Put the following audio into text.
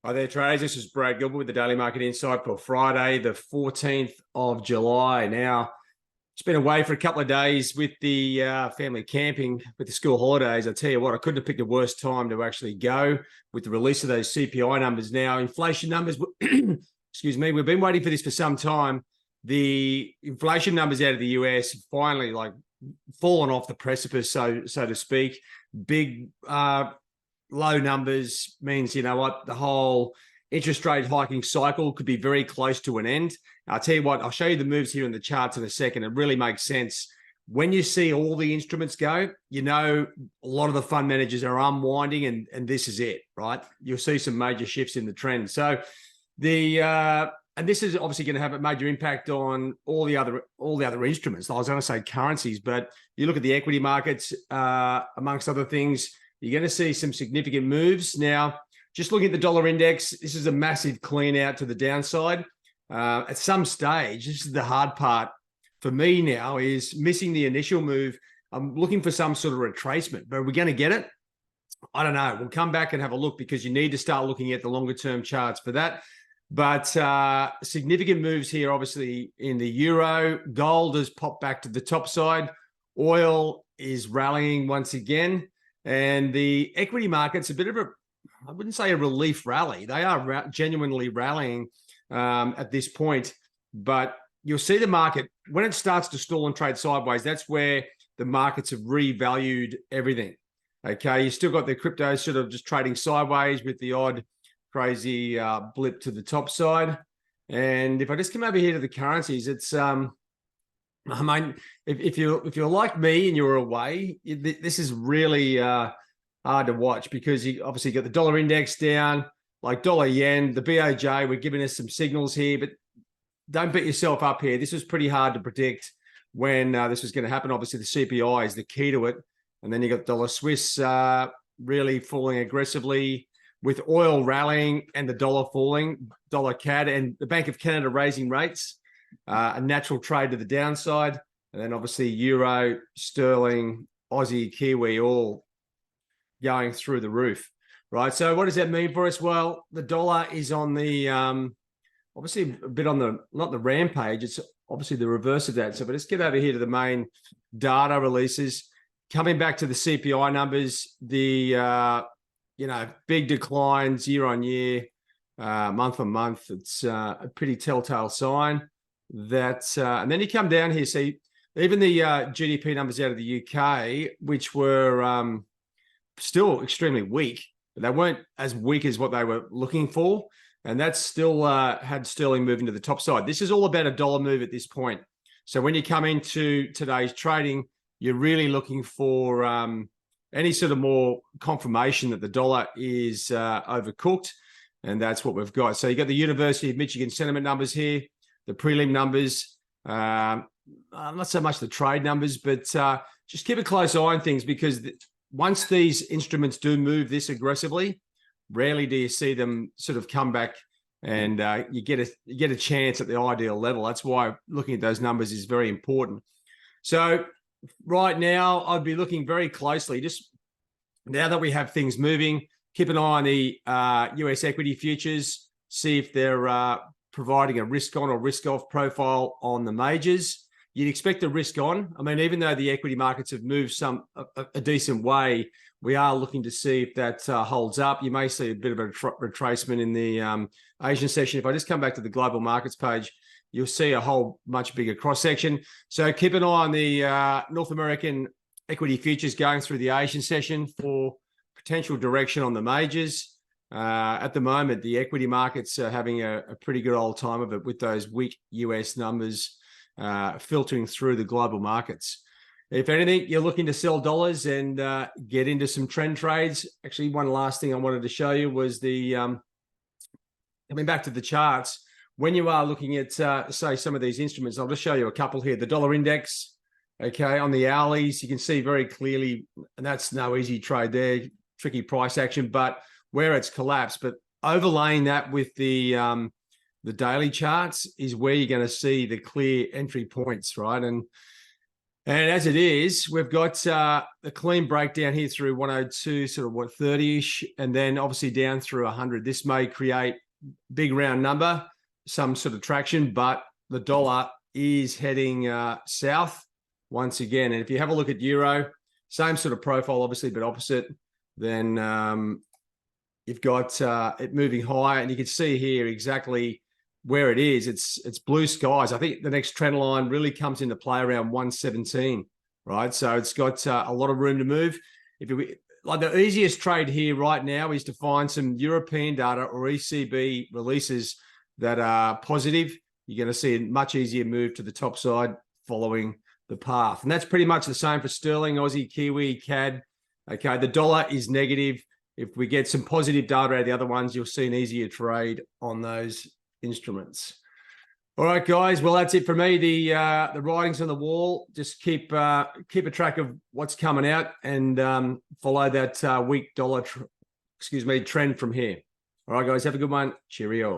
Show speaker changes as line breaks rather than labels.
Hi there, traders. This is Brad Gilbert with the Daily Market Insight for Friday, the 14th of July. Now, it's been away for a couple of days with the family camping with the school holidays. I tell you what, I couldn't have picked a worse time to actually go with the release of those CPI numbers. Now, inflation numbers, excuse me, we've been waiting for this for some time. The inflation numbers out of the US finally fallen off the precipice, so to speak. Big low numbers means, you know what, the whole interest rate hiking cycle could be very close to an end. I'll tell you what, I'll show you the moves here in the charts in a second. It really makes sense. When you see all the instruments go, you know a lot of the fund managers are unwinding, and this is it, right? You'll see some major shifts in the trend. So and this is obviously going to have a major impact on all the other instruments. I was going to say currencies, but you look at the equity markets, amongst other things, you're going to see some significant moves. Now, just looking at the dollar index, this is a massive clean out to the downside. At some stage, this is the hard part for me now, is missing the initial move. I'm looking for some sort of retracement, but are we going to get it? I don't know. We'll come back and have a look, because you need to start looking at the longer term charts for that. But significant moves here, obviously, in the euro. Gold has popped back to the top side. Oil is rallying once again. And the equity market's a bit of I wouldn't say a relief rally. They are genuinely rallying at this point. But you'll see the market, when it starts to stall and trade sideways, that's where the markets have revalued everything. Okay, you still got the crypto sort of just trading sideways with the odd crazy blip to the top side. And if I just come over here to the currencies, it's I mean, if you're like me and you're away, this is really hard to watch, because you obviously got the dollar index down, like dollar yen, the BOJ. We're giving us some signals here, but don't beat yourself up here. This was pretty hard to predict when this was going to happen. Obviously, the CPI is the key to it, and then you got dollar Swiss really falling aggressively, with oil rallying and the dollar falling, dollar CAD, and the Bank of Canada raising rates. A natural trade to the downside, and then obviously euro, sterling, Aussie, Kiwi, all going through the roof, right? So what does that mean for us? Well, the dollar is on the obviously a bit on the, not the rampage, it's obviously the reverse of that. So but let's get over here to the main data releases. Coming back to the CPI numbers, the big declines year on year, month on month. It's a pretty telltale sign that, and then you come down here, see even the GDP numbers out of the UK, which were still extremely weak, but they weren't as weak as what they were looking for. And that's still had sterling moving to the top side. This is all about a dollar move at this point. So when you come into today's trading, you're really looking for any sort of more confirmation that the dollar is overcooked. And that's what we've got. So you got the University of Michigan sentiment numbers here, the prelim numbers, not so much the trade numbers, but just keep a close eye on things, because once these instruments do move this aggressively, rarely do you see them sort of come back, and you get a chance at the ideal level. That's why looking at those numbers is very important. So right now, I'd be looking very closely, just now that we have things moving, keep an eye on the US equity futures, see if they're providing a risk on or risk off profile on the majors. You'd expect a risk on. I mean, even though the equity markets have moved a decent way, we are looking to see if that holds up. You may see a bit of a retracement in the Asian session. If I just come back to the global markets page, you'll see a whole much bigger cross section. So keep an eye on the North American equity futures going through the Asian session for potential direction on the majors. At the moment, the equity markets are having a pretty good old time of it, with those weak US numbers filtering through the global markets. If anything, you're looking to sell dollars and get into some trend trades. Actually, one last thing I wanted to show you was the coming back to the charts. When you are looking at, say, some of these instruments, I'll just show you a couple here. The dollar index, okay, on the hourlies, you can see very clearly, and that's no easy trade there, tricky price action, but where it's collapsed. But overlaying that with the daily charts is where you're going to see the clear entry points, right? And And as it is, we've got the clean breakdown here through 102, sort of what 30-ish, and then obviously down through 100. This may create big round number, some sort of traction, but the dollar is heading south once again. And if you have a look at euro, same sort of profile, obviously, but opposite, then you've got it moving higher, and you can see here exactly where it is. It's blue skies. I think the next trend line really comes into play around 117, right? So it's got a lot of room to move. If you like, the easiest trade here right now is to find some European data or ECB releases that are positive. You're going to see a much easier move to the top side following the path. And that's pretty much the same for sterling, Aussie, Kiwi, CAD. Okay, the dollar is negative. If we get some positive data out of the other ones, you'll see an easier trade on those instruments. All right, guys. Well, that's it for me. The writing's on the wall. Just keep a track of what's coming out and follow that weak dollar trend from here. All right, guys. Have a good one. Cheerio.